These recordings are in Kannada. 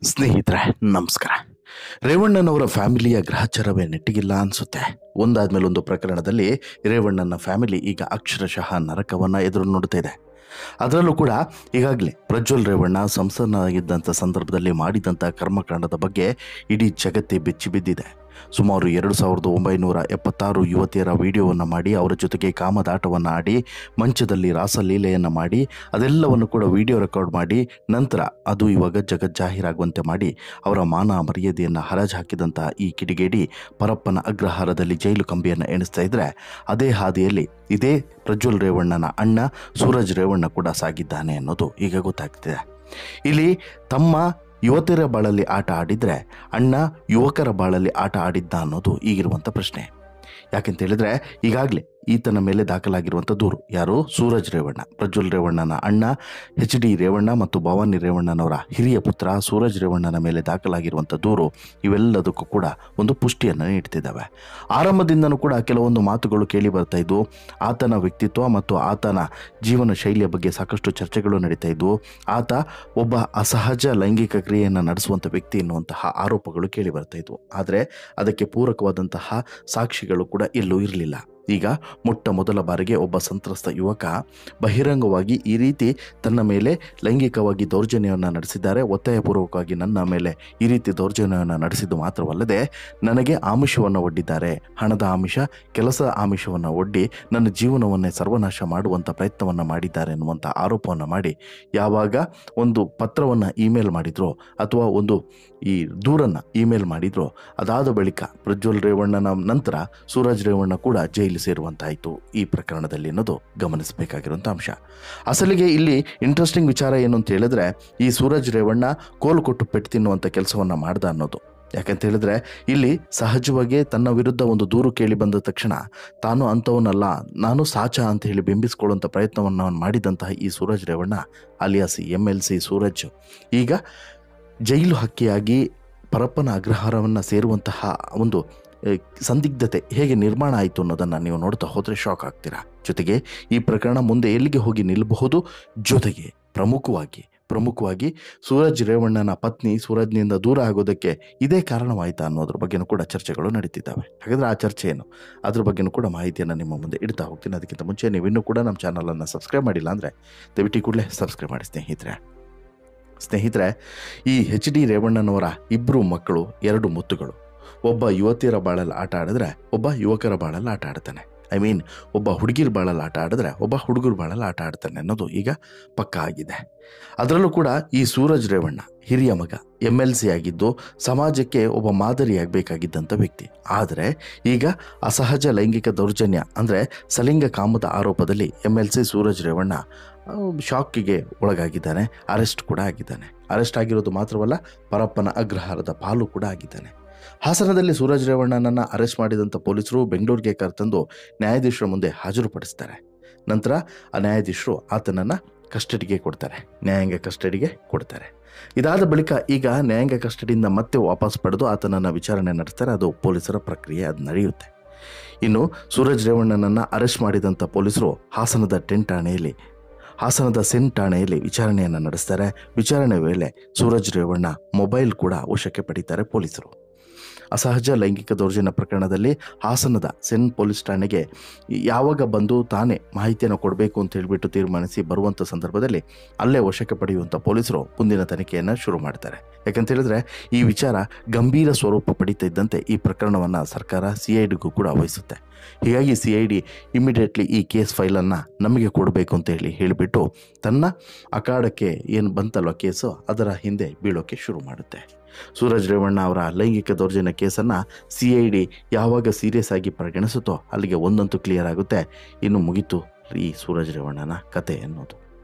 ಸ್ನೇಹಿತರೆ ನಮಸ್ಕಾರ. ರೇವಣ್ಣನವರ ಫ್ಯಾಮಿಲಿಯ ಗ್ರಹಚಾರವೇ ನೆಟ್ಟಿಗಿಲ್ಲ ಅನಿಸುತ್ತೆ. ಒಂದಾದ್ಮೇಲೆ ಒಂದು ಪ್ರಕರಣದಲ್ಲಿ ರೇವಣ್ಣನ ಫ್ಯಾಮಿಲಿ ಈಗ ಅಕ್ಷರಶಃ ನರಕವನ್ನು ಎದುರು ನೋಡ್ತಾ ಇದೆ. ಅದರಲ್ಲೂ ಕೂಡ ಈಗಾಗಲೇ ಪ್ರಜ್ವಲ್ ರೇವಣ್ಣ ಸಂಸದನಾಗಿದ್ದಂಥ ಸಂದರ್ಭದಲ್ಲಿ ಮಾಡಿದಂಥ ಕರ್ಮಕಾಂಡದ ಬಗ್ಗೆ ಇಡೀ ಜಗತ್ತೇ ಬೆಚ್ಚಿ ಬಿದ್ದಿದೆ. ಸುಮಾರು 2976 ಯುವತಿಯರ ವಿಡಿಯೋವನ್ನು ಮಾಡಿ ಅವರ ಜೊತೆಗೆ ಕಾಮದಾಟವನ್ನು ಆಡಿ ಮಂಚದಲ್ಲಿ ರಾಸಲೀಲೆಯನ್ನು ಮಾಡಿ ಅದೆಲ್ಲವನ್ನು ಕೂಡ ವಿಡಿಯೋ ರೆಕಾರ್ಡ್ ಮಾಡಿ ನಂತರ ಅದು ಇವಾಗ ಜಗಜ್ಜಾಹೀರಾಗುವಂತೆ ಮಾಡಿ ಅವರ ಮಾನ ಮರ್ಯಾದೆಯನ್ನು ಹರಾಜು ಹಾಕಿದಂಥ ಈ ಕಿಡಿಗೇಡಿ ಪರಪ್ಪನ ಅಗ್ರಹಾರದಲ್ಲಿ ಜೈಲು ಕಂಬಿಯನ್ನು ಎಣಿಸ್ತಾ ಇದ್ದರೆ ಅದೇ ಹಾದಿಯಲ್ಲಿ ಇದೇ ಪ್ರಜ್ವಲ್ ರೇವಣ್ಣನ ಅಣ್ಣ ಸೂರಜ್ ರೇವಣ್ಣ ಕೂಡ ಸಾಗಿದ್ದಾನೆ ಅನ್ನೋದು ಈಗ ಗೊತ್ತಾಗ್ತಿದೆ. ಇಲ್ಲಿ ತಮ್ಮ ಯುವತಿಯರ ಬಾಳಲ್ಲಿ ಆಟ ಆಡಿದರೆ ಅಣ್ಣ ಯುವಕರ ಬಾಳಲ್ಲಿ ಆಟ ಆಡಿದ್ದ ಅನ್ನೋದು ಈಗಿರುವಂಥ ಪ್ರಶ್ನೆ. ಯಾಕೆಂತ ಹೇಳಿದ್ರೆ ಈಗಾಗಲೇ ಈತನ ಮೇಲೆ ದಾಖಲಾಗಿರುವಂಥ ದೂರು ಯಾರು? ಸೂರಜ್ ರೇವಣ್ಣ, ಪ್ರಜ್ವಲ್ ರೇವಣ್ಣನ ಅಣ್ಣ HD ರೇವಣ್ಣ ಮತ್ತು ಭವಾನಿ ರೇವಣ್ಣನವರ ಹಿರಿಯ ಪುತ್ರ ಸೂರಜ್ ರೇವಣ್ಣನ ಮೇಲೆ ದಾಖಲಾಗಿರುವಂಥ ದೂರು ಇವೆಲ್ಲದಕ್ಕೂ ಕೂಡ ಒಂದು ಪುಷ್ಟಿಯನ್ನು ನೀಡ್ತಿದ್ದಾವೆ. ಆರಂಭದಿಂದನೂ ಕೂಡ ಕೆಲವೊಂದು ಮಾತುಗಳು ಕೇಳಿ ಬರ್ತಾ ಇದ್ವು. ಆತನ ವ್ಯಕ್ತಿತ್ವ ಮತ್ತು ಆತನ ಜೀವನ ಶೈಲಿಯ ಬಗ್ಗೆ ಸಾಕಷ್ಟು ಚರ್ಚೆಗಳು ನಡೀತಾ ಇದ್ವು. ಆತ ಒಬ್ಬ ಅಸಹಜ ಲೈಂಗಿಕ ಕ್ರಿಯೆಯನ್ನು ನಡೆಸುವಂಥ ವ್ಯಕ್ತಿ ಎನ್ನುವಂತಹ ಆರೋಪಗಳು ಕೇಳಿ ಬರ್ತಾ ಇದ್ವು. ಆದರೆ ಅದಕ್ಕೆ ಪೂರಕವಾದಂತಹ ಸಾಕ್ಷಿಗಳು ಕೂಡ ಎಲ್ಲೂ ಇರಲಿಲ್ಲ. ಈಗ ಮೊಟ್ಟ ಮೊದಲ ಬಾರಿಗೆ ಒಬ್ಬ ಸಂತ್ರಸ್ತ ಯುವಕ ಬಹಿರಂಗವಾಗಿ ಈ ರೀತಿ ತನ್ನ ಮೇಲೆ ಲೈಂಗಿಕವಾಗಿ ದೌರ್ಜನ್ಯವನ್ನು ನಡೆಸಿದ್ದಾರೆ, ಒತ್ತಾಯಪೂರ್ವಕವಾಗಿ ನನ್ನ ಮೇಲೆ ಈ ರೀತಿ ದೌರ್ಜನ್ಯವನ್ನು ನಡೆಸಿದ್ದು ಮಾತ್ರವಲ್ಲದೆ ನನಗೆ ಆಮಿಷವನ್ನು ಒಡ್ಡಿದ್ದಾರೆ, ಹಣದ ಆಮಿಷ, ಕೆಲಸದ ಆಮಿಷವನ್ನು ಒಡ್ಡಿ ನನ್ನ ಜೀವನವನ್ನೇ ಸರ್ವನಾಶ ಮಾಡುವಂಥ ಪ್ರಯತ್ನವನ್ನು ಮಾಡಿದ್ದಾರೆ ಎನ್ನುವಂಥ ಆರೋಪವನ್ನು ಮಾಡಿ ಯಾವಾಗ ಒಂದು ಪತ್ರವನ್ನು ಇಮೇಲ್ ಮಾಡಿದ್ರು ಅಥವಾ ಒಂದು ಈ ದೂರನ್ನು ಇಮೇಲ್ ಮಾಡಿದ್ರು ಅದಾದ ಬಳಿಕ ಪ್ರಜ್ವಲ್ ರೇವಣ್ಣನ ನಂತರ ಸೂರಜ್ ರೇವಣ್ಣ ಕೂಡ ಜೈಲು ಸೇರುವಂತಾಯಿತು ಈ ಪ್ರಕರಣದಲ್ಲಿ ಅನ್ನೋದು ಗಮನಿಸಬೇಕಾಗಿರುವಂಥ ಅಂಶ. ಅಸಲಿಗೆ ಇಲ್ಲಿ ಇಂಟ್ರೆಸ್ಟಿಂಗ್ ವಿಚಾರ ಏನು ಅಂತ ಹೇಳಿದ್ರೆ ಈ ಸೂರಜ್ ರೇವಣ್ಣ ಕೋಲು ಕೊಟ್ಟು ಪೆಟ್ಟು ತಿನ್ನುವಂಥ ಕೆಲಸವನ್ನು ಮಾಡ್ದ ಅನ್ನೋದು. ಯಾಕಂತ ಹೇಳಿದ್ರೆ ಇಲ್ಲಿ ಸಹಜವಾಗಿ ತನ್ನ ವಿರುದ್ಧ ಒಂದು ದೂರು ಕೇಳಿ ಬಂದ ತಕ್ಷಣ ತಾನು ಅಂಥವನಲ್ಲ, ನಾನು ಸಾಚ ಅಂತ ಹೇಳಿ ಬಿಂಬಿಸ್ಕೊಳ್ಳುವಂಥ ಪ್ರಯತ್ನವನ್ನು ಮಾಡಿದಂತಹ ಈ ಸೂರಜ್ ರೇವಣ್ಣ ಅಲಿಯಾಸ್ MLC ಸೂರಜ್ ಈಗ ಜೈಲು ಹಕ್ಕಿಯಾಗಿ ಪರಪ್ಪನ ಅಗ್ರಹಾರವನ್ನು ಸೇರುವಂತಹ ಒಂದು ಸಂದಿಗ್ಧತೆ ಹೇಗೆ ನಿರ್ಮಾಣ ಆಯಿತು ಅನ್ನೋದನ್ನು ನೀವು ನೋಡ್ತಾ ಹೋದರೆ ಶಾಕ್ ಆಗ್ತೀರಾ. ಜೊತೆಗೆ ಈ ಪ್ರಕರಣ ಮುಂದೆ ಎಲ್ಲಿಗೆ ಹೋಗಿ ನಿಲ್ಲಬಹುದು, ಜೊತೆಗೆ ಪ್ರಮುಖವಾಗಿ ಸೂರಜ್ ರೇವಣ್ಣನ ಪತ್ನಿ ಸೂರಜ್ನಿಂದ ದೂರ ಆಗೋದಕ್ಕೆ ಇದೇ ಕಾರಣವಾಯಿತಾ ಅನ್ನೋದ್ರ ಬಗ್ಗೆನೂ ಕೂಡ ಚರ್ಚೆಗಳು ನಡೀತಿದ್ದಾವೆ. ಹಾಗಾದರೆ ಆ ಚರ್ಚೆ ಏನು, ಅದ್ರ ಬಗ್ಗೆನೂ ಕೂಡ ಮಾಹಿತಿಯನ್ನು ನಿಮ್ಮ ಮುಂದೆ ಇಡ್ತಾ ಹೋಗ್ತೀನಿ. ಅದಕ್ಕಿಂತ ಮುಂಚೆ ನೀವಿನ್ನೂ ಕೂಡ ನಮ್ಮ ಚಾನಲನ್ನು ಸಬ್ಸ್ಕ್ರೈಬ್ ಮಾಡಿಲ್ಲ ಅಂದರೆ ದಯವಿಟ್ಟು ಕೂಡಲೇ ಸಬ್ಸ್ಕ್ರೈಬ್ ಮಾಡಿ ಸ್ನೇಹಿತರೆ. ಈ HD ರೇವಣ್ಣನವರ 2 ಮಕ್ಕಳು, 2 ಮುತ್ತುಗಳು. ಒಬ್ಬ ಯುವತಿಯರ ಬಾಳಲ್ಲಿ ಆಟ ಆಡಿದ್ರೆ ಒಬ್ಬ ಯುವಕರ ಬಾಳಲ್ಲಿ ಆಟ ಆಡ್ತಾನೆ. ಒಬ್ಬ ಹುಡುಗಿರ ಬಾಳಲ್ಲಿ ಆಟ ಆಡಿದ್ರೆ ಒಬ್ಬ ಹುಡುಗರ ಬಾಳಲ್ಲಿ ಆಟ ಆಡ್ತಾನೆ ಅನ್ನೋದು ಈಗ ಪಕ್ಕಾ ಆಗಿದೆ. ಅದರಲ್ಲೂ ಕೂಡ ಈ ಸೂರಜ್ ರೇವಣ್ಣ ಹಿರಿಯ ಮಗ, MLC ಆಗಿದ್ದು ಸಮಾಜಕ್ಕೆ ಒಬ್ಬ ಮಾದರಿಯಾಗಬೇಕಾಗಿದ್ದಂಥ ವ್ಯಕ್ತಿ. ಆದರೆ ಈಗ ಅಸಹಜ ಲೈಂಗಿಕ ದೌರ್ಜನ್ಯ ಅಂದರೆ ಸಲಿಂಗ ಕಾಮದ ಆರೋಪದಲ್ಲಿ MLC ಸೂರಜ್ ರೇವಣ್ಣ ಶಾಕಿಗೆ ಒಳಗಾಗಿದ್ದಾನೆ, ಅರೆಸ್ಟ್ ಕೂಡ ಆಗಿದ್ದಾನೆ. ಅರೆಸ್ಟ್ ಆಗಿರೋದು ಮಾತ್ರವಲ್ಲ, ಪರಪ್ಪನ ಅಗ್ರಹಾರದ ಪಾಲು ಕೂಡ ಆಗಿದ್ದಾನೆ. ಹಾಸನದಲ್ಲಿ ಸೂರಜ್ ರೇವಣ್ಣನನ್ನು ಅರೆಸ್ಟ್ ಮಾಡಿದಂಥ ಪೊಲೀಸರು ಬೆಂಗಳೂರಿಗೆ ಕರೆತಂದು ನ್ಯಾಯಾಧೀಶರ ಮುಂದೆ ಹಾಜರುಪಡಿಸ್ತಾರೆ. ನಂತರ ಆ ನ್ಯಾಯಾಧೀಶರು ಆತನನ್ನು ನ್ಯಾಯಾಂಗ ಕಸ್ಟಡಿಗೆ ಕೊಡ್ತಾರೆ. ಇದಾದ ಬಳಿಕ ಈಗ ನ್ಯಾಯಾಂಗ ಕಸ್ಟಡಿಯಿಂದ ಮತ್ತೆ ವಾಪಸ್ ಪಡೆದು ಆತನನ್ನು ವಿಚಾರಣೆ ನಡೆಸ್ತಾರೆ. ಅದು ಪೊಲೀಸರ ಪ್ರಕ್ರಿಯೆ, ಅದು ನಡೆಯುತ್ತೆ. ಇನ್ನು ಸೂರಜ್ ರೇವಣ್ಣನನ್ನು ಅರೆಸ್ಟ್ ಮಾಡಿದಂಥ ಪೊಲೀಸರು ಹಾಸನದ ಸೆನ್ ಠಾಣೆಯಲ್ಲಿ ವಿಚಾರಣೆಯನ್ನು ನಡೆಸ್ತಾರೆ. ವಿಚಾರಣೆ ವೇಳೆ ಸೂರಜ್ ರೇವಣ್ಣ ಮೊಬೈಲ್ ಕೂಡ ವಶಕ್ಕೆ ಪಡೀತಾರೆ ಪೊಲೀಸರು. ಅಸಹಜ ಲೈಂಗಿಕ ದೌರ್ಜನ್ಯ ಪ್ರಕರಣದಲ್ಲಿ ಹಾಸನದ ಸೆನ್ ಪೊಲೀಸ್ ಠಾಣೆಗೆ ಯಾವಾಗ ಬಂದು ತಾನೇ ಮಾಹಿತಿಯನ್ನು ಕೊಡಬೇಕು ಅಂತ ಹೇಳಿಬಿಟ್ಟು ತೀರ್ಮಾನಿಸಿ ಬರುವಂಥ ಸಂದರ್ಭದಲ್ಲಿ ಅಲ್ಲೇ ವಶಕ್ಕೆ ಪಡೆಯುವಂಥ ಪೊಲೀಸರು ಮುಂದಿನ ತನಿಖೆಯನ್ನು ಶುರು ಮಾಡ್ತಾರೆ. ಯಾಕಂತ ಹೇಳಿದ್ರೆ ಈ ವಿಚಾರ ಗಂಭೀರ ಸ್ವರೂಪ ಪಡೀತಾ ಇದ್ದಂತೆ ಈ ಪ್ರಕರಣವನ್ನು ಸರ್ಕಾರ CIDಗೂ ಕೂಡ ವಹಿಸುತ್ತೆ. ಹೀಗಾಗಿ CID ಇಮಿಡಿಯೇಟ್ಲಿ ಈ ಕೇಸ್ ಫೈಲನ್ನು ನಮಗೆ ಕೊಡಬೇಕು ಅಂತ ಹೇಳಿಬಿಟ್ಟು ತನ್ನ ಅಖಾಡಕ್ಕೆ ಏನು ಬಂತಲ್ವ ಕೇಸು ಅದರ ಹಿಂದೆ ಬೀಳೋಕ್ಕೆ ಶುರು ಮಾಡುತ್ತೆ. ಸೂರಜ್ ರೇವಣ್ಣ ಅವರ ಲೈಂಗಿಕ ದೌರ್ಜನ್ಯ ಕೇಸನ್ನು CID ಯಾವಾಗ ಸೀರಿಯಸ್ ಆಗಿ ಪರಿಗಣಿಸುತ್ತೋ ಅಲ್ಲಿಗೆ ಒಂದಂತೂ ಕ್ಲಿಯರ್ ಆಗುತ್ತೆ, ಇನ್ನು ಮುಗೀತು ಈ ಸೂರಜ್ ರೇವಣ್ಣನ ಕತೆ ಅನ್ನೋದು.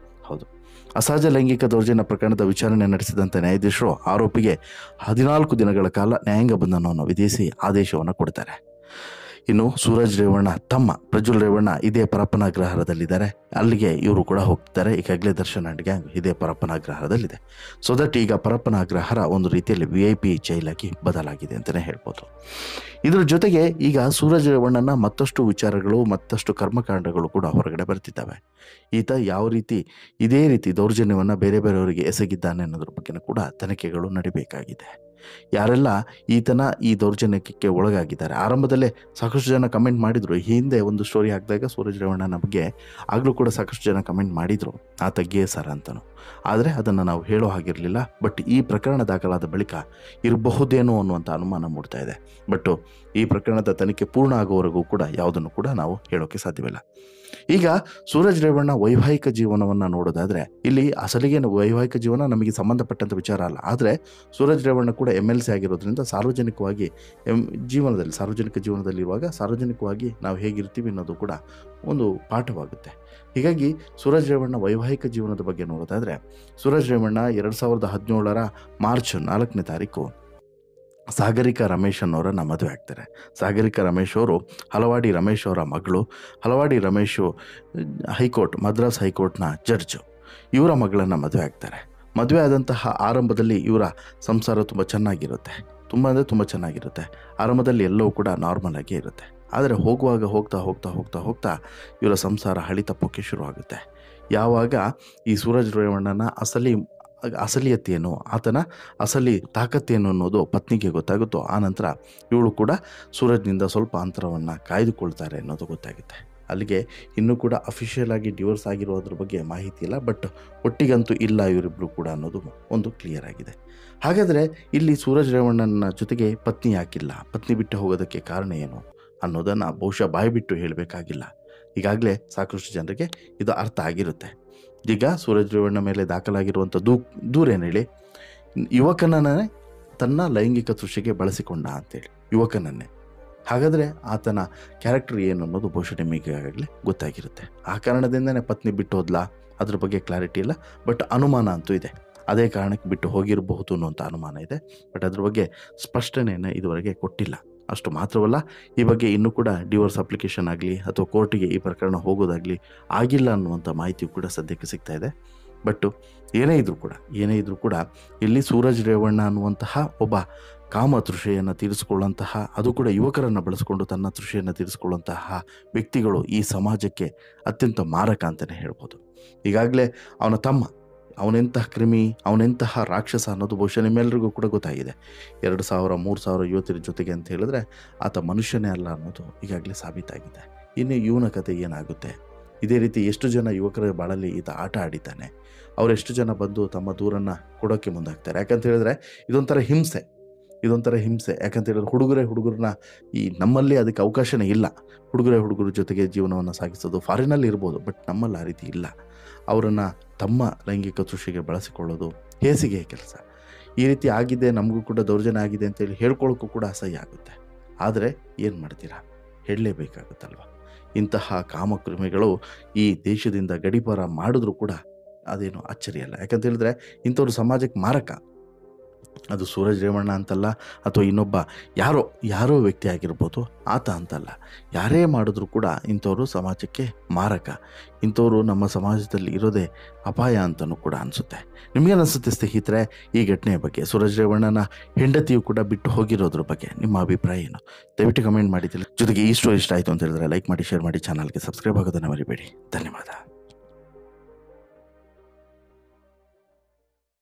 ಹೌದು, ಅಸಹಜ ಲೈಂಗಿಕ ದೌರ್ಜನ್ಯ ಪ್ರಕರಣದ ವಿಚಾರಣೆ ನಡೆಸಿದಂಥ ನ್ಯಾಯಾಧೀಶರು ಆರೋಪಿಗೆ 14 ದಿನಗಳ ಕಾಲ ನ್ಯಾಯಾಂಗ ಬಂಧನವನ್ನು ವಿಧಿಸಿ ಆದೇಶವನ್ನು ಕೊಡ್ತಾರೆ. ಇನ್ನು ಸೂರಜ್ ರೇವಣ್ಣ ತಮ್ಮ ಪ್ರಜ್ವಲ್ ರೇವಣ್ಣ ಇದೇ ಪರಪ್ಪನಾಗ್ರಹಾರದಲ್ಲಿದ್ದಾರೆ. ಅಲ್ಲಿಗೆ ಇವರು ಕೂಡ ಹೋಗ್ತಿದ್ದಾರೆ. ಈಗಾಗಲೇ ದರ್ಶನ್ ಅಂಡ್ ಗ್ಯಾಂಗ್ ಇದೇ ಪರಪ್ಪನಾಗ್ರಹಾರದಲ್ಲಿದೆ. ಸೊ ದಟ್ ಈಗ ಪರಪ್ಪನಾಗ್ರಹಾರ ಒಂದು ರೀತಿಯಲ್ಲಿ VIP ಜೈಲಾಗಿ ಬದಲಾಗಿದೆ ಅಂತಲೇ ಹೇಳ್ಬೋದು. ಇದರ ಜೊತೆಗೆ ಈಗ ಸೂರಜ್ ರೇವಣ್ಣನ ಮತ್ತಷ್ಟು ವಿಚಾರಗಳು ಮತ್ತಷ್ಟು ಕರ್ಮಕಾಂಡಗಳು ಕೂಡ ಹೊರಗಡೆ ಬರ್ತಿದ್ದಾವೆ. ಈತ ಯಾವ ರೀತಿ ಇದೇ ರೀತಿ ದೌರ್ಜನ್ಯವನ್ನು ಬೇರೆ ಬೇರೆಯವರಿಗೆ ಎಸಗಿದ್ದಾನೆ ಅನ್ನೋದ್ರ ಬಗ್ಗೆ ಕೂಡ ತನಿಖೆಗಳು ನಡಿಬೇಕಾಗಿದೆ. ಯಾರೆಲ್ಲ ಈತನ ಈ ದೌರ್ಜನ್ಯಕ್ಕೆ ಒಳಗಾಗಿದ್ದಾರೆ, ಆರಂಭದಲ್ಲೇ ಸಾಕಷ್ಟು ಜನ ಕಮೆಂಟ್ ಮಾಡಿದರು. ಹಿಂದೆ ಒಂದು ಸ್ಟೋರಿ ಹಾಕಿದಾಗ ಸೂರಜ್ ರೇವಣ್ಣನ ಬಗ್ಗೆ ಆಗಲೂ ಕೂಡ ಸಾಕಷ್ಟು ಜನ ಕಮೆಂಟ್ ಮಾಡಿದರು, ಆತ ಗೇ ಸರ್ ಅಂತಲೂ. ಆದರೆ ಅದನ್ನು ನಾವು ಹೇಳೋ ಹಾಗಿರಲಿಲ್ಲ. ಬಟ್ ಈ ಪ್ರಕರಣ ದಾಖಲಾದ ಬಳಿಕ ಇರಬಹುದೇನೋ ಅನ್ನುವಂಥ ಅನುಮಾನ ಮೂಡ್ತಾ ಇದೆ. ಬಟ್ ಈ ಪ್ರಕರಣದ ತನಿಖೆ ಪೂರ್ಣ ಆಗುವವರೆಗೂ ಕೂಡ ಯಾವುದನ್ನು ಕೂಡ ನಾವು ಹೇಳೋಕ್ಕೆ ಸಾಧ್ಯವಿಲ್ಲ. ಈಗ ಸೂರಜ್ ರೇವಣ್ಣ ವೈವಾಹಿಕ ಜೀವನವನ್ನು ನೋಡೋದಾದರೆ ಇಲ್ಲಿ ಅಸಲಿಗೆ ವೈವಾಹಿಕ ಜೀವನ ನಮಗೆ ಸಂಬಂಧಪಟ್ಟಂಥ ವಿಚಾರ ಅಲ್ಲ. ಆದರೆ ಸೂರಜ್ ರೇವಣ್ಣ ಕೂಡ MLC ಆಗಿರೋದ್ರಿಂದ ಸಾರ್ವಜನಿಕ ಜೀವನದಲ್ಲಿರುವಾಗ ಸಾರ್ವಜನಿಕವಾಗಿ ನಾವು ಹೇಗಿರ್ತೀವಿ ಅನ್ನೋದು ಕೂಡ ಒಂದು ಪಾಠವಾಗುತ್ತೆ. ಹೀಗಾಗಿ ಸೂರಜ್ ರೇವಣ್ಣ ವೈವಾಹಿಕ ಜೀವನದ ಬಗ್ಗೆ ನೋಡೋದಾದರೆ ಸೂರಜ್ ರೇವಣ್ಣ 2017 ಮಾರ್ಚ್ 4ನೇ ತಾರೀಕು ಸಾಗರಿಕಾ ರಮೇಶ್ ಅನ್ನೋರನ್ನು ಮದುವೆ ಆಗ್ತಾರೆ. ಸಾಗರಿಕಾ ರಮೇಶ್ ಅವರು ಹಲವಾಡಿ ರಮೇಶ್ ಅವರ ಮಗಳು. ಹಲವಾಡಿ ರಮೇಶು ಮದ್ರಾಸ್ ಹೈಕೋರ್ಟ್ನ ಜಡ್ಜು. ಇವರ ಮಗಳನ್ನು ಮದುವೆ ಆಗ್ತಾರೆ. ಮದುವೆ ಆದಂತಹ ಆರಂಭದಲ್ಲಿ ಇವರ ಸಂಸಾರ ತುಂಬ ಚೆನ್ನಾಗಿರುತ್ತೆ. ತುಂಬ ಚೆನ್ನಾಗಿರುತ್ತೆ. ಆರಂಭದಲ್ಲಿ ಎಲ್ಲವೂ ಕೂಡ ನಾರ್ಮಲ್ ಆಗೇ ಇರುತ್ತೆ. ಆದರೆ ಹೋಗ್ತಾ ಇವರ ಸಂಸಾರ ಹಳಿ ತಪ್ಪೋಕ್ಕೆ ಶುರುವಾಗುತ್ತೆ. ಯಾವಾಗ ಈ ಸೂರಜ್ ರೇವಣ್ಣನ ಅಸಲಿಯತ್ತೇನು, ಆತನ ಅಸಲಿ ತಾಕತ್ತೇನು ಅನ್ನೋದು ಪತ್ನಿಗೆ ಗೊತ್ತಾಗುತ್ತೋ ಆನಂತರ ಇವಳು ಕೂಡ ಸೂರಜ್ನಿಂದ ಸ್ವಲ್ಪ ಅಂತರವನ್ನು ಕಾಯ್ದುಕೊಳ್ತಾರೆ ಅನ್ನೋದು ಗೊತ್ತಾಗುತ್ತೆ. ಅಲ್ಲಿಗೆ ಇನ್ನೂ ಕೂಡ ಅಫಿಷಿಯಲ್ ಆಗಿ ಡಿವೋರ್ಸ್ ಆಗಿರೋದ್ರ ಬಗ್ಗೆ ಮಾಹಿತಿ ಇಲ್ಲ. ಬಟ್ ಒಟ್ಟಿಗಂತೂ ಇಲ್ಲ ಇವರಿಬ್ಬರು ಕೂಡ ಅನ್ನೋದು ಒಂದು ಕ್ಲಿಯರ್ ಆಗಿದೆ. ಹಾಗಾದರೆ ಇಲ್ಲಿ ಸೂರಜ್ ರೇವಣ್ಣನ ಜೊತೆಗೆ ಪತ್ನಿ ಯಾಕಿಲ್ಲ, ಪತ್ನಿ ಬಿಟ್ಟು ಹೋಗೋದಕ್ಕೆ ಕಾರಣ ಏನು ಅನ್ನೋದನ್ನು ಬಹುಶಃ ಬಾಯಿ ಬಿಟ್ಟು ಹೇಳಬೇಕಾಗಿಲ್ಲ. ಈಗಾಗಲೇ ಸಾಕಷ್ಟು ಜನರಿಗೆ ಇದು ಅರ್ಥ ಆಗಿರುತ್ತೆ. ಈಗ ಸೂರಜ್ ರೇವಣ್ಣ ಮೇಲೆ ದಾಖಲಾಗಿರುವಂಥ ದೂರೇನು ಹೇಳಿ, ಯುವಕನನ್ನೇ ತನ್ನ ಲೈಂಗಿಕ ತೃಷೆಗೆ ಬಳಸಿಕೊಂಡ ಅಂತೇಳಿ, ಯುವಕನನ್ನೇ. ಹಾಗಾದರೆ ಆತನ ಕ್ಯಾರೆಕ್ಟರ್ ಏನು ಅನ್ನೋದು ಬಹುಶಃ ನಿಮಗೆ ಈಗಾಗಲೇ ಗೊತ್ತಾಗಿರುತ್ತೆ. ಆ ಕಾರಣದಿಂದನೇ ಪತ್ನಿ ಬಿಟ್ಟು ಹೋದ್ಲಾ ಅದ್ರ ಬಗ್ಗೆ ಕ್ಲಾರಿಟಿ ಇಲ್ಲ. ಬಟ್ ಅನುಮಾನ ಅಂತೂ ಇದೆ, ಅದೇ ಕಾರಣಕ್ಕೆ ಬಿಟ್ಟು ಹೋಗಿರಬಹುದು ಅನ್ನುವಂಥ ಅನುಮಾನ ಇದೆ. ಬಟ್ ಅದ್ರ ಬಗ್ಗೆ ಸ್ಪಷ್ಟನೆಯನ್ನು ಇದುವರೆಗೆ ಕೊಟ್ಟಿಲ್ಲ. ಅಷ್ಟು ಮಾತ್ರವಲ್ಲ, ಈ ಬಗ್ಗೆ ಇನ್ನೂ ಕೂಡ ಡಿವೋರ್ಸ್ ಅಪ್ಲಿಕೇಶನ್ ಆಗಲಿ ಅಥವಾ ಕೋರ್ಟಿಗೆ ಈ ಪ್ರಕರಣ ಹೋಗೋದಾಗಲಿ ಆಗಿಲ್ಲ ಅನ್ನುವಂಥ ಮಾಹಿತಿಯು ಕೂಡ ಸದ್ಯಕ್ಕೆ ಸಿಗ್ತಾ ಇದೆ. ಬಟ್ ಏನೇ ಇದ್ರೂ ಕೂಡ ಇಲ್ಲಿ ಸೂರಜ್ ರೇವಣ್ಣ ಅನ್ನುವಂತಹ ಒಬ್ಬ ಕಾಮ ತೃಷೆಯನ್ನು ತೀರಿಸಿಕೊಳ್ಳುವಂತಹ, ಅದು ಕೂಡ ಯುವಕರನ್ನು ಬಳಸಿಕೊಂಡು ತನ್ನ ತೃಷೆಯನ್ನು ತೀರಿಸಿಕೊಳ್ಳುವಂತಹ ವ್ಯಕ್ತಿಗಳು ಈ ಸಮಾಜಕ್ಕೆ ಅತ್ಯಂತ ಮಾರಕ ಅಂತಲೇ ಹೇಳ್ಬೋದು. ಈಗಾಗಲೇ ಅವನ ತಮ್ಮ ಅವನೆಂತಹ ಕ್ರಿಮಿ, ಅವನೆಂತಹ ರಾಕ್ಷಸ ಅನ್ನೋದು ಬಹುಶಃ ನಿಮ್ಮೆಲ್ಲರಿಗೂ ಕೂಡ ಗೊತ್ತಾಗಿದೆ. 2000-3000 ಯುವತಿಯರ ಜೊತೆಗೆ ಅಂತ ಹೇಳಿದ್ರೆ ಆತ ಮನುಷ್ಯನೇ ಅಲ್ಲ ಅನ್ನೋದು ಈಗಾಗಲೇ ಸಾಬೀತಾಗಿದೆ. ಇನ್ನು ಇವನ ಕತೆ ಏನಾಗುತ್ತೆ, ಇದೇ ರೀತಿ ಎಷ್ಟು ಜನ ಯುವಕರ ಬಾಳಲ್ಲಿ ಈತ ಆಟ ಆಡಿದ್ದಾನೆ, ಅವರೆಷ್ಟು ಜನ ಬಂದು ತಮ್ಮ ದೂರನ್ನು ಕೊಡೋಕ್ಕೆ ಮುಂದಾಗ್ತಾರೆ. ಯಾಕಂತ ಹೇಳಿದ್ರೆ ಇದೊಂಥರ ಹಿಂಸೆ. ಯಾಕಂತ ಹೇಳಿದ್ರೆ ಹುಡುಗರನ್ನ ಈ ನಮ್ಮಲ್ಲಿ ಅದಕ್ಕೆ ಅವಕಾಶನೇ ಇಲ್ಲ. ಹುಡುಗರ ಜೊತೆಗೆ ಜೀವನವನ್ನು ಸಾಗಿಸೋದು ಫಾರಿನಲ್ಲಿ ಇರ್ಬೋದು, ಬಟ್ ನಮ್ಮಲ್ಲಿ ಆ ರೀತಿ ಇಲ್ಲ. ಅವರನ್ನು ತಮ್ಮ ಲೈಂಗಿಕ ತೃಷೆಗೆ ಬಳಸಿಕೊಳ್ಳೋದು ಹೇಸಿಗೆ ಕೆಲಸ. ಈ ರೀತಿ ಆಗಿದೆ, ನಮಗೂ ಕೂಡ ದೌರ್ಜನ್ಯ ಆಗಿದೆ ಅಂತೇಳಿ ಹೇಳ್ಕೊಳ್ಳೋಕ್ಕೂ ಕೂಡ ಅಸಹ್ಯ ಆಗುತ್ತೆ. ಆದರೆ ಏನು ಮಾಡ್ತೀರಾ, ಹೇಳಲೇಬೇಕಾಗುತ್ತಲ್ವ. ಇಂತಹ ಕಾಮಕ್ರಿಮಿಗಳು ಈ ದೇಶದಿಂದ ಗಡೀಪಾರ ಮಾಡಿದ್ರೂ ಕೂಡ ಅದೇನು ಅಚ್ಚರಿಯಲ್ಲ. ಯಾಕಂತ ಹೇಳಿದ್ರೆ ಇಂಥವ್ರು ಸಮಾಜಕ್ಕೆ ಮಾರಕ. ಅದು ಸೂರಜ್ ರೇವಣ್ಣ ಅಂತಲ್ಲ, ಅಥವಾ ಇನ್ನೊಬ್ಬ ಯಾರೋ ವ್ಯಕ್ತಿ ಆಗಿರ್ಬೋದು, ಆತ ಅಂತಲ್ಲ. ಯಾರೇ ಮಾಡಿದ್ರೂ ಕೂಡ ಇಂಥವರು ಸಮಾಜಕ್ಕೆ ಮಾರಕ. ಇಂಥವರು ನಮ್ಮ ಸಮಾಜದಲ್ಲಿ ಇರೋದೇ ಅಪಾಯ ಅಂತಲೂ ಕೂಡ ಅನಿಸುತ್ತೆ. ನಿಮಗೇನಿಸುತ್ತೆ ಸ್ನೇಹಿತರೆ ಈ ಘಟನೆಯ ಬಗ್ಗೆ? ಸೂರಜ್ ರೇವಣ್ಣನ ಹೆಂಡತಿಯು ಕೂಡ ಬಿಟ್ಟು ಹೋಗಿರೋದ್ರ ಬಗ್ಗೆ ನಿಮ್ಮ ಅಭಿಪ್ರಾಯ ಏನು? ದಯವಿಟ್ಟು ಕಮೆಂಟ್ ಮಾಡಿದ್ದಿಲ್ಲ. ಜೊತೆಗೆ ಈ ಸ್ಟೋರಿ ಇಷ್ಟ ಆಯಿತು ಅಂತ ಹೇಳಿದ್ರೆ ಲೈಕ್ ಮಾಡಿ, ಶೇರ್ ಮಾಡಿ, ಚಾನಲ್ಗೆ ಸಬ್ಸ್ಕ್ರೈಬ್ ಆಗೋದನ್ನು ಮರಿಬೇಡಿ. ಧನ್ಯವಾದ.